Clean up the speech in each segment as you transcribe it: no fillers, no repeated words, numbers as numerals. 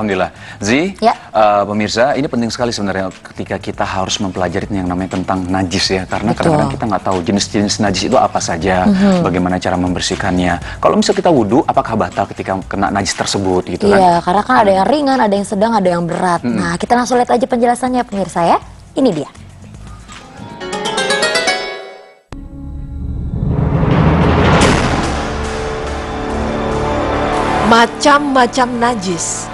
Alhamdulillah. Zi, Ya. Pemirsa, ini penting sekali sebenarnya ketika kita harus mempelajari yang namanya tentang najis ya. Karena kadang-kadang kita nggak tahu jenis-jenis najis itu apa saja, bagaimana cara membersihkannya. Kalau misal kita wudhu, apakah batal ketika kena najis tersebut gitu kan? Iya, karena kan ada yang ringan, ada yang sedang, ada yang berat. Nah, kita langsung lihat aja penjelasannya pemirsa ya. Ini dia. Macam-macam najis.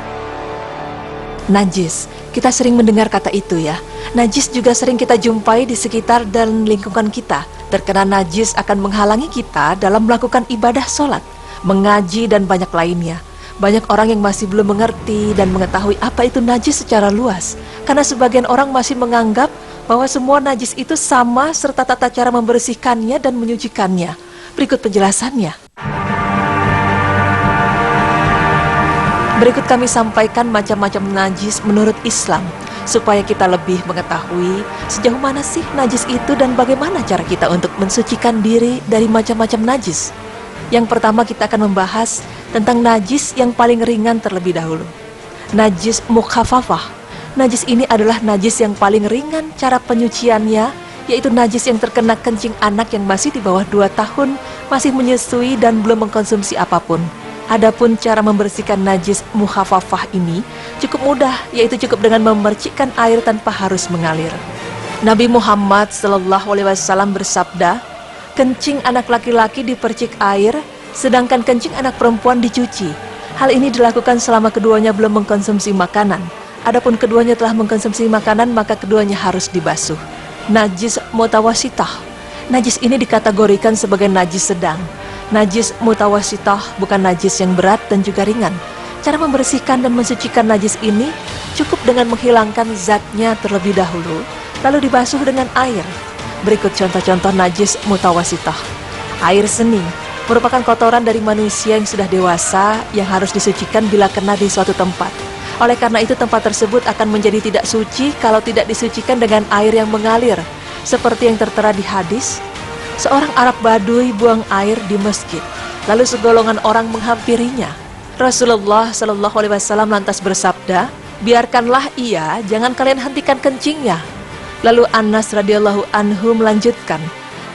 Najis, kita sering mendengar kata itu ya. Najis juga sering kita jumpai di sekitar dan lingkungan kita. Terkena najis akan menghalangi kita dalam melakukan ibadah sholat, mengaji, dan banyak lainnya. Banyak orang yang masih belum mengerti dan mengetahui apa itu najis secara luas. Karena sebagian orang masih menganggap bahwa semua najis itu sama serta tata cara membersihkannya dan menyucikannya. Berikut penjelasannya. Berikut kami sampaikan macam-macam najis menurut Islam, supaya kita lebih mengetahui sejauh mana sih najis itu dan bagaimana cara kita untuk mensucikan diri dari macam-macam najis. Yang pertama kita akan membahas tentang najis yang paling ringan terlebih dahulu. Najis mukhafafah. Najis ini adalah najis yang paling ringan cara penyuciannya, yaitu najis yang terkena kencing anak yang masih di bawah 2 tahun, masih menyusui dan belum mengkonsumsi apapun. Adapun cara membersihkan najis mukhafafah ini cukup mudah, yaitu cukup dengan memercikkan air tanpa harus mengalir. Nabi Muhammad SAW bersabda, kencing anak laki-laki dipercik air, sedangkan kencing anak perempuan dicuci. Hal ini dilakukan selama keduanya belum mengkonsumsi makanan. Adapun keduanya telah mengkonsumsi makanan, maka keduanya harus dibasuh. Najis mutawasitah. Najis ini dikategorikan sebagai najis sedang. Najis mutawasitah bukan najis yang berat dan juga ringan. Cara membersihkan dan mensucikan najis ini cukup dengan menghilangkan zatnya terlebih dahulu, lalu dibasuh dengan air. Berikut contoh-contoh najis mutawasitah. Air seni merupakan kotoran dari manusia yang sudah dewasa yang harus disucikan bila kena di suatu tempat. Oleh karena itu tempat tersebut akan menjadi tidak suci kalau tidak disucikan dengan air yang mengalir. Seperti yang tertera di hadis, seorang Arab Baduy buang air di masjid, lalu segolongan orang menghampirinya. Rasulullah SAW lantas bersabda, biarkanlah ia, jangan kalian hentikan kencingnya. Lalu Anas radhiyallahu anhu melanjutkan,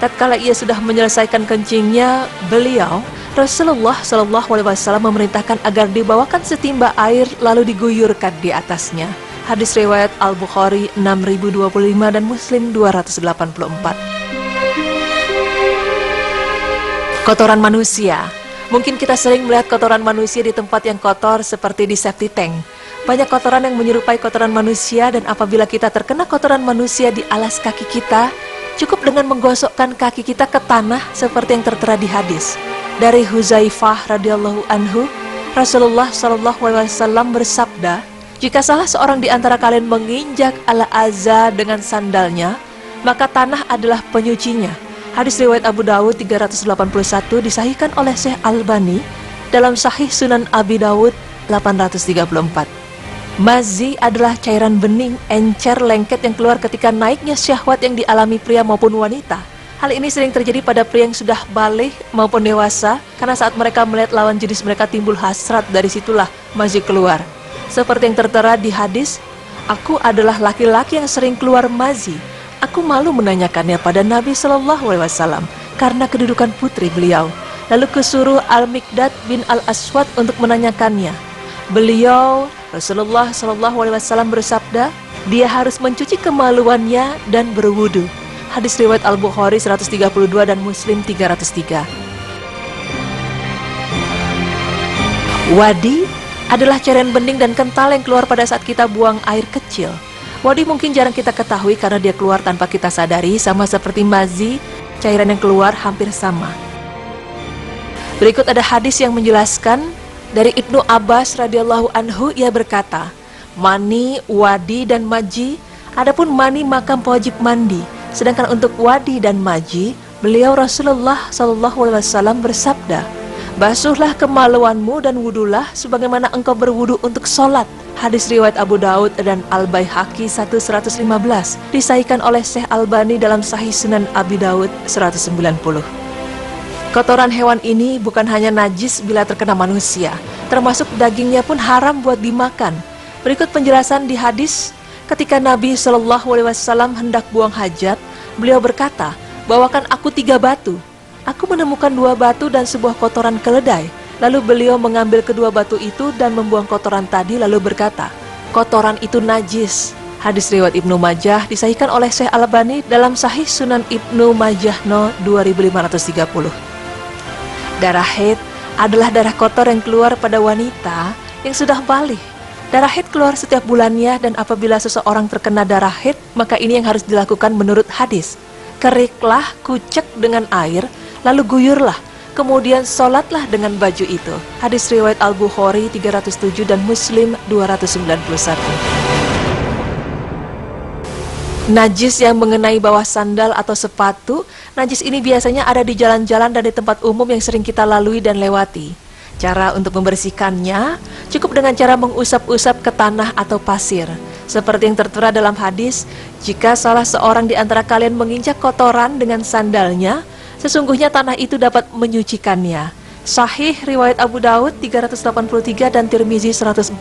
tatkala ia sudah menyelesaikan kencingnya, beliau Rasulullah SAW memerintahkan agar dibawakan setimba air lalu diguyurkan di atasnya. Hadis riwayat Al-Bukhari 6025 dan Muslim 284. Kotoran manusia. Mungkin kita sering melihat kotoran manusia di tempat yang kotor seperti di septic tank. Banyak kotoran yang menyerupai kotoran manusia, dan apabila kita terkena kotoran manusia di alas kaki kita, cukup dengan menggosokkan kaki kita ke tanah seperti yang tertera di hadis. Dari Huzaifah radhiyallahu anhu, Rasulullah SAW bersabda, jika salah seorang di antara kalian menginjak al-azza dengan sandalnya, maka tanah adalah penyucinya. Hadis riwayat Abu Dawud 381 disahihkan oleh Syekh Albani dalam Sahih Sunan Abi Dawud 834. Mazi adalah cairan bening, encer, lengket yang keluar ketika naiknya syahwat yang dialami pria maupun wanita. Hal ini sering terjadi pada pria yang sudah balik maupun dewasa, karena saat mereka melihat lawan jenis mereka timbul hasrat, dari situlah mazi keluar. Seperti yang tertera di hadis, aku adalah laki-laki yang sering keluar mazi. Aku malu menanyakannya pada Nabi SAW karena kedudukan putri beliau. Lalu kesuruh Al-Miqdad bin Al-Aswad untuk menanyakannya. Beliau, Rasulullah SAW bersabda, dia harus mencuci kemaluannya dan berwudu. Hadis riwayat Al-Bukhari 132 dan Muslim 303. Wadi adalah cairan bening dan kental yang keluar pada saat kita buang air kecil. Wadi mungkin jarang kita ketahui karena dia keluar tanpa kita sadari, sama seperti mazi, cairan yang keluar hampir sama. Berikut ada hadis yang menjelaskan dari Ibnu Abbas radhiyallahu anhu, ia berkata, mani, wadi, dan maji, adapun mani maka wajib mandi, sedangkan untuk wadi dan maji, beliau Rasulullah SAW bersabda, basuhlah kemaluanmu dan wudulah sebagaimana engkau berwudu untuk sholat. Hadis riwayat Abu Daud dan Al-Baihaqi 1115 disahihkan oleh Syekh Albani dalam Sahih Sunan Abi Daud 190. Kotoran hewan ini bukan hanya najis bila terkena manusia, termasuk dagingnya pun haram buat dimakan. Berikut penjelasan di hadis, ketika Nabi Shallallahu Alaihi Wasallam hendak buang hajat, beliau berkata, bawakan aku 3 batu. Aku menemukan 2 batu dan sebuah kotoran keledai. Lalu beliau mengambil kedua batu itu dan membuang kotoran tadi lalu berkata, kotoran itu najis. Hadis riwayat Ibnu Majah disahihkan oleh Syekh Al-Albani dalam Sahih Sunan Ibnu Majah no 2530. Darah haid adalah darah kotor yang keluar pada wanita yang sudah balik. Darah haid keluar setiap bulannya dan apabila seseorang terkena darah haid, maka ini yang harus dilakukan menurut hadis. Keriklah, kucek dengan air, lalu guyurlah, kemudian sholatlah dengan baju itu. Hadis riwayat Al-Bukhari 307 dan Muslim 291. Najis yang mengenai bawah sandal atau sepatu, najis ini biasanya ada di jalan-jalan dan di tempat umum yang sering kita lalui dan lewati. Cara untuk membersihkannya, cukup dengan cara mengusap-usap ke tanah atau pasir. Seperti yang tertera dalam hadis, jika salah seorang di antara kalian menginjak kotoran dengan sandalnya, sesungguhnya tanah itu dapat menyucikannya. Sahih riwayat Abu Daud 383 dan Tirmizi 143.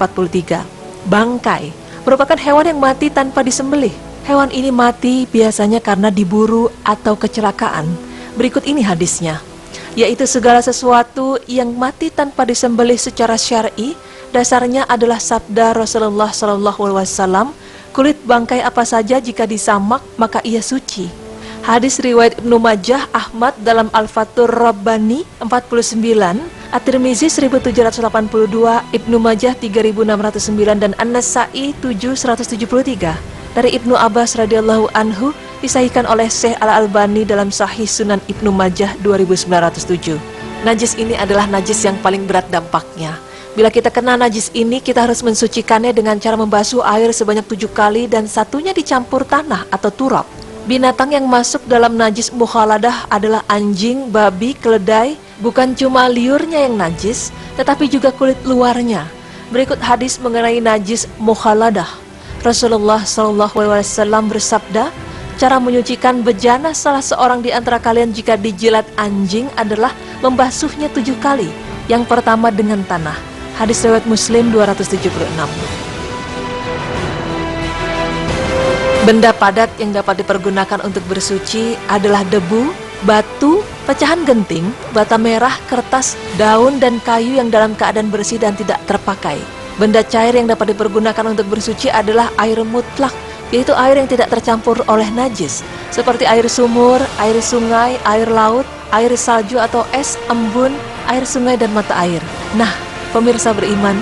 Bangkai merupakan hewan yang mati tanpa disembelih. Hewan ini mati biasanya karena diburu atau kecelakaan. Berikut ini hadisnya, yaitu segala sesuatu yang mati tanpa disembelih secara syar'i, dasarnya adalah sabda Rasulullah SAW, kulit bangkai apa saja jika disamak maka ia suci. Hadis riwayat Ibnu Majah Ahmad dalam Al-Fathur Rabbani 49, At-Tirmizi 1782, Ibnu Majah 3609 dan An-Nasa'i 7173. Dari Ibnu Abbas radhiyallahu anhu disahihkan oleh Syekh Al-Albani dalam Sahih Sunan Ibnu Majah 2907. Najis ini adalah najis yang paling berat dampaknya. Bila kita kena najis ini, kita harus mensucikannya dengan cara membasuh air sebanyak 7 kali dan satunya dicampur tanah atau turab. Binatang yang masuk dalam najis mukhaladah adalah anjing, babi, keledai. Bukan cuma liurnya yang najis, tetapi juga kulit luarnya. Berikut hadis mengenai najis mukhaladah. Rasulullah SAW bersabda, cara menyucikan bejana salah seorang di antara kalian jika dijilat anjing adalah membasuhnya 7 kali. Yang pertama dengan tanah. Hadis riwayat Muslim 276. Benda padat yang dapat dipergunakan untuk bersuci adalah debu, batu, pecahan genting, bata merah, kertas, daun, dan kayu yang dalam keadaan bersih dan tidak terpakai. Benda cair yang dapat dipergunakan untuk bersuci adalah air mutlak, yaitu air yang tidak tercampur oleh najis, seperti air sumur, air sungai, air laut, air salju atau es, embun, air sungai, dan mata air. Nah, pemirsa beriman,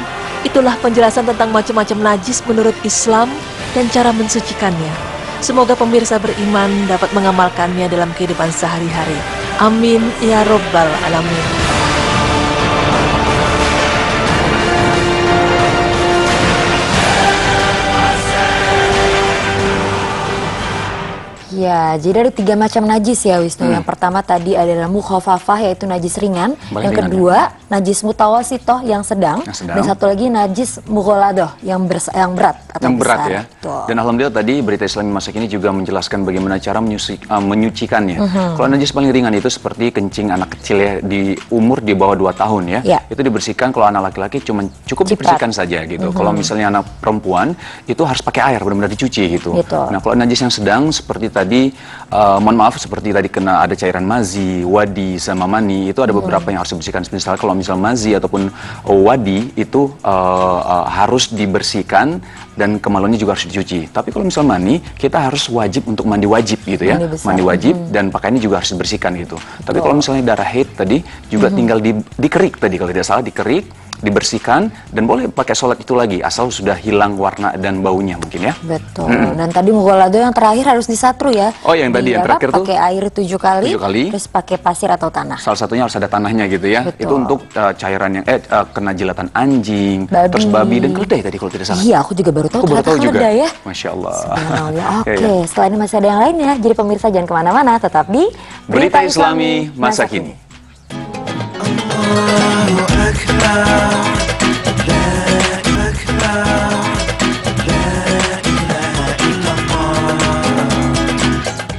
itulah penjelasan tentang macam-macam najis menurut Islam dan cara mensucikannya. Semoga pemirsa beriman dapat mengamalkannya dalam kehidupan sehari-hari. Amin ya Rabbal Alamin. Ya, jadi ada 3 macam najis ya Wisnu. Yang pertama tadi adalah mukhafafah, yaitu najis ringan. Paling yang ringan, kedua najis mutawasitoh yang sedang. Dan satu lagi najis mughaladoh yang berat atau yang berat besar. ya. Tuh. Dan alhamdulillah tadi berita Islami Masak ini juga menjelaskan bagaimana cara menyucikannya. Kalau najis paling ringan itu seperti kencing anak kecil ya, di umur di bawah 2 tahun ya. Itu dibersihkan. Kalau anak laki-laki cukup dibersihkan saja gitu. Kalau misalnya anak perempuan itu harus pakai air, benar-benar dicuci gitu. Nah, kalau najis yang sedang seperti tadi, mohon maaf, seperti tadi kena ada cairan mazi, wadi, sama mani, itu ada beberapa yang harus dibersihkan. Misalnya kalau misal mazi ataupun wadi itu harus dibersihkan dan kemaluannya juga harus dicuci. Tapi kalau misal mani, kita harus wajib untuk mandi wajib gitu ya. Mandi wajib dan pakaiannya juga harus dibersihkan gitu. Tapi kalau misalnya darah haid tadi juga tinggal dikerik tadi, kalau tidak salah dikerik, dibersihkan, dan boleh pakai sholat itu lagi asal sudah hilang warna dan baunya mungkin ya. Betul. Dan tadi mughaladoh yang terakhir harus disatru ya. Oh, yang tadi yang terakhir tuh pakai air 7 kali, 7 kali, terus pakai pasir atau tanah. Salah satunya harus ada tanahnya gitu ya. Betul. Itu untuk cairan yang kena jilatan anjing, terus babi dan keledai tadi kalau tidak salah. Iya, aku juga baru tahu. Aku baru tahu juga. Ya. Masya Allah. Oke, setelah ini masih ada yang lainnya. Jadi pemirsa jangan kemana-mana, tetap di Berita Islami Masa Kini.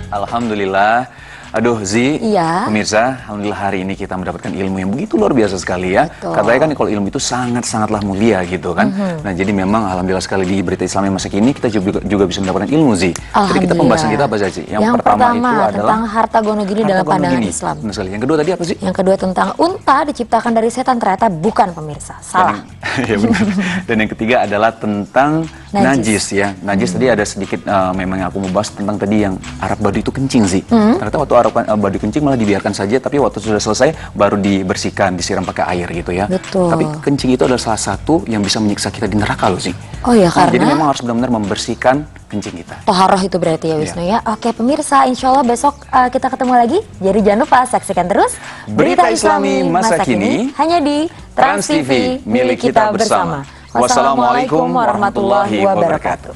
Alhamdulillah, Aduh Zi, Iya. pemirsa, alhamdulillah hari ini kita mendapatkan ilmu yang begitu luar biasa sekali ya. Betul. Katanya kan kalau ilmu itu sangat-sangatlah mulia gitu kan. Nah jadi memang alhamdulillah sekali di berita Islam yang masa kini kita juga bisa mendapatkan ilmu Zi. Jadi kita pembahasan kita apa saja Zi? Yang pertama itu adalah tentang harta gono gini dalam harta gono pandangan gini. Islam. Benar sekali. Yang kedua tadi apa sih? Yang kedua tentang unta diciptakan dari setan, ternyata bukan, pemirsa. Salah. Ya benar. Dan yang ketiga adalah tentang najis ya. Najis tadi ada sedikit memang yang aku mau bahas tentang tadi yang Arab Badu itu kencing sih. Ternyata waktu Arab Badu kencing malah dibiarkan saja, tapi waktu sudah selesai baru dibersihkan, disiram pakai air gitu ya. Betul. Tapi kencing itu adalah salah satu yang bisa menyiksa kita di neraka loh sih. Oh ya, Jadi karena memang harus benar-benar membersihkan kencing kita. toharoh itu berarti ya Wisnu ya. Oke pemirsa, insya Allah besok kita ketemu lagi. Jadi jangan lupa saksikan terus Berita Islami Masa Kini hanya di Trans TV milik kita bersama. Wassalamualaikum warahmatullahi wabarakatuh.